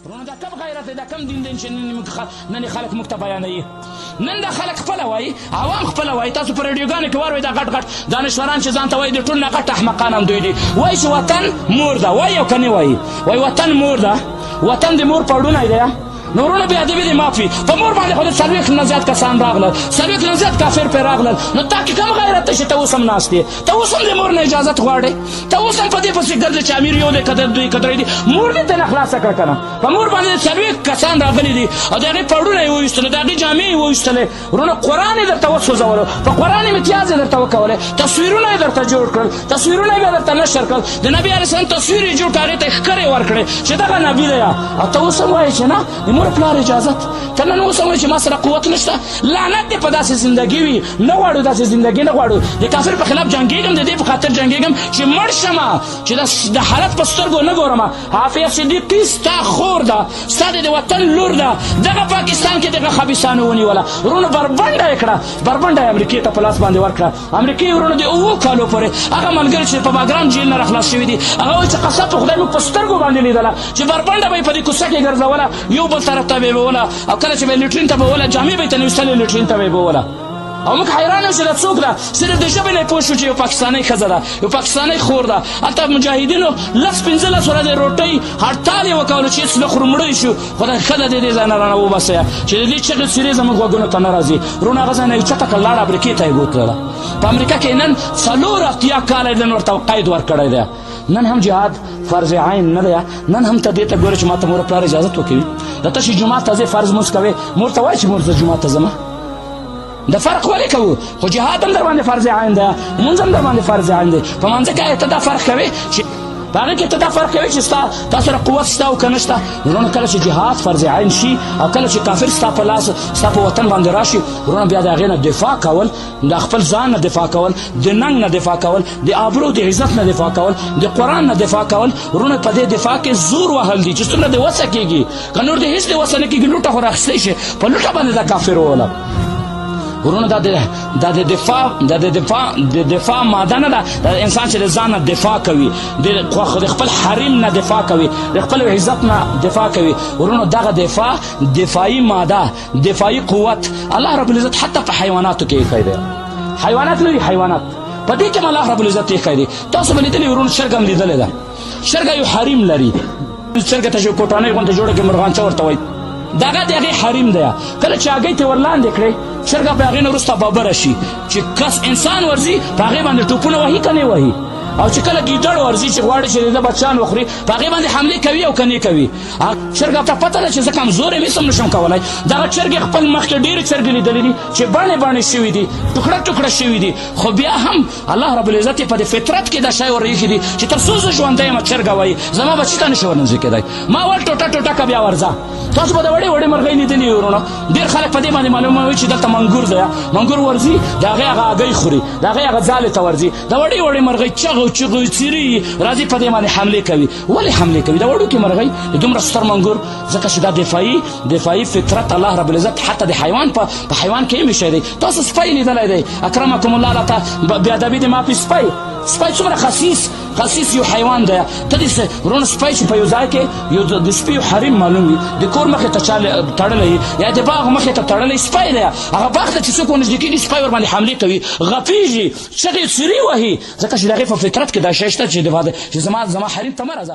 ورونه دا کم غیرت دی، دا کم دین دی چې نن خلک موږ ته بیانوي. نن دا خلک خپله وایي، عوام خپله وایي. تاسو په رادیوګانو کې واورئ دا غټ غټ دانشوران چې ځان ته وایي د ټول نه غټ احمقان هم دوی دي. وایي چې وطن مور ده، وایي او که نه وایي، وایي وطن مور ده، وطن د مور پړونی دی. نو ورونه بې ادبي دې معاف وي. په مور باندې خو د څلوېښت نه زیات کسان راغلل، څلوېښت نه زیات کافر پرې راغلل. نو تا کې کم غیرت دی چې ته اوس هم ناست یې؟ ته اوس هم د مور نه اجازت غواړې؟ ته اوس هم په دې پسې ګرځې چې امیر یو دی که دوی که درې دي؟ مور دې ته نه خلاصه کړه که نه. په مور باندې څلوېښت کسان راغلي دي او د هغې پړونه یې وویستلې، د هغې جامې یې وویستلې. ورونه قرآن یې درته وسوځولو، په قرآن امتیاز یې درته وکولی، تصویرونه یې درته جوړ کړل، تصویرونه یې بیا درته نشر کړل. د نبي علیه السلام تصویر یې جوړ کړ، هغې ته یې ښکرې ورکړې چې دغه نبي دی. او ته اوس هم وایې چې نه د مور پلار اجازت. ته نن اوس هم وایې چې ما سره قوت نشته. لعنت دې په داسې زندګي وي. نه غواړو داسې زندګي، نه غواړو. د کافر په خلاف جنګېږم، د دې په خاطر جنګېږم چې مړ شمه، چې د حالت په سترګو نه ګورم. حافظ صدیقي ستا خور ده، ستا د وطن لور ده. دغه پاکستان کې دغه خبیثانو ونیوله، ورونه بربنډه یې کړه، بربنډه یې امریکې ته په لاس باندې ورکړه. امریکې ورونه د 7 کالو پورې هغه ملګري چې په باګرام جیل نه راخلاص شوي دي، هغه وایي چې قسم په خدای موږ په سترګو باندې لیدله چې بربنډه به یې په دې کوڅه کې ګرځوله، یو بل طرف ته به یې بوله، او کله چې به یې لیټرین ته بوله جامې به یې ترې ویستلې، لیټرین ته به یې بوله. او موږ حیران یو چې دا څوک ده. صرف د ژبې نه یې پوه شو چې یو پاکستانۍ ښځه ده، یو پاکستانۍ خور ده. هلته مجاهدینو 10-15 ورځې روټۍ هړتال یې وکولو چې هېڅ نه خورو، مړه یې شو. خو دا ښه ده د دې ځای نه رانه وباسئ چې د دې چغې څیرې زموږ غوږونو ته نه راځي. ورونه هغه ځای نه یې اوچته کړه، لاړه امریکې ته یې بوتلله. په امریکا کې نن 84 کاله یې نن ورته قید ورکړی دی. نن هم جهاد فرض عین نه دی. نن هم ته دې ته ګوره چې ما ته مور پلار اجازت وکوي. د ته چې جومات ته ځې فرض مونځ کوې، مور ته وایي چې مور زه جومات ته ځمه. د فرق ولې کوو؟ خو جهاد هم در باندې فرض عین دی، مونځ هم در باندې فرض عین دی. په مانځه کې ته دا فرق کوې چې په هغې کې ته دا فرق کوې چې تا سره قوت شته او که نه شته. ورونه کله چې جهاد فرض عین شي او کله چې کافر ستا په لاس ستا په وطن باندې راشي، ورونه بیا د هغې نه دفاع کول، د خپل ځان نه دفاع کول، د ننګ نه دفاع کول، د آبرو د عزت نه دفاع کول، د قرآن نه دفاع کول. ورونه په دې دفاع کې زور وهل دي چې څومره دې وسه کېږي. که نور دې هېڅ دې وسه نه کېږي، لوټه خو راخیستی شي، په لوټه باندې دا کافر ووله. ورونه دا د دفاع ماده نه ده. دا انسان چې د ځان نه دفاع کوي، د خپل حریم نه دفاع کوي، د خپل عزت نه دفاع کوي. ورونه دغه دفاعي ماده، دفاعي قوت الله رب العزت حتی په حیواناتو کې ایښی دی. حیوانات لري، حیوانات په دې کې هم الله رب العزت ایښی دی. تاسو به لیدلي ورونه چرګه هم لیدلې ده. چرګه یو حریم لري. چرګه ته چې کوټانۍ غوندې جوړه کړي، مرغانچه ورته وایي، دغه د هغې حریم دی. کله چې هګۍ ته ورلاندې کړې، چرګه په هغې نه وروسته بابره شي چې کس انسان ورځي په هغې باندې ټوپونه وهي که نه وهي. او چې کله ګیدړ ورځي چې غواړي چې د بچیان وخوري، په هغې باندې حملې کوي او که نه کوي. چرګه ته پته ده چې زه کمزوری یم، هېڅ هم نشم کولی. دغه چرګې خپل مخکې ډېرې چرګې لیدلې دي چې بڼې بڼې شوي دي، ټوکړه ټوکړه شوي دي، خو بیا هم الله رب العزت یې په دې فطرت کې دا شی ور ایښي دي چې تر څو زه ژوندی یم چرګه وایي زما بچي ته نشي ورنږدې کېدی. ما ول ټوټه ټوټه که بیا ورځه. تاسو به د وړې وړې مرغۍ لیدلي وي ورونه. ډېر خلک په دې باندې معلوموي چې دلته منګور دی. منګور ورځي، د هغې هغه هګۍ خوري، د هغې هغه ځالې ته ورځي. د وړې وړې مرغۍ چغو چغو څیري راځي په دې باندې حملې کوي. ولې حملې کوي؟ د وړوکې مرغۍ د دومره ستر منګور، ځکه چې دا دفاعي فطرت الله رب العزت حتی د حیوان په حیوان کې هم ایښی دی. تاسو سپی لیدلی دی، اکرمکم الله راته بېادبي دې معافي. سپی څومره خصیص یو حیوان دی. ته دې ورونه سپی چې په یو ځای کې د سپي یو حریم معلوم وي، د کور مخې ته چا تړلی یا د باغ مخې ته تړلی سپی دی. هغه باغ ته چې څوک ورنږدې کېږي، سپی ورباندې حملې کوي، غپېږي، چغې څیرې وهي، ځکه چې د هغې په فطرت کې دا شی شته چې زما حریم ته مه راځه.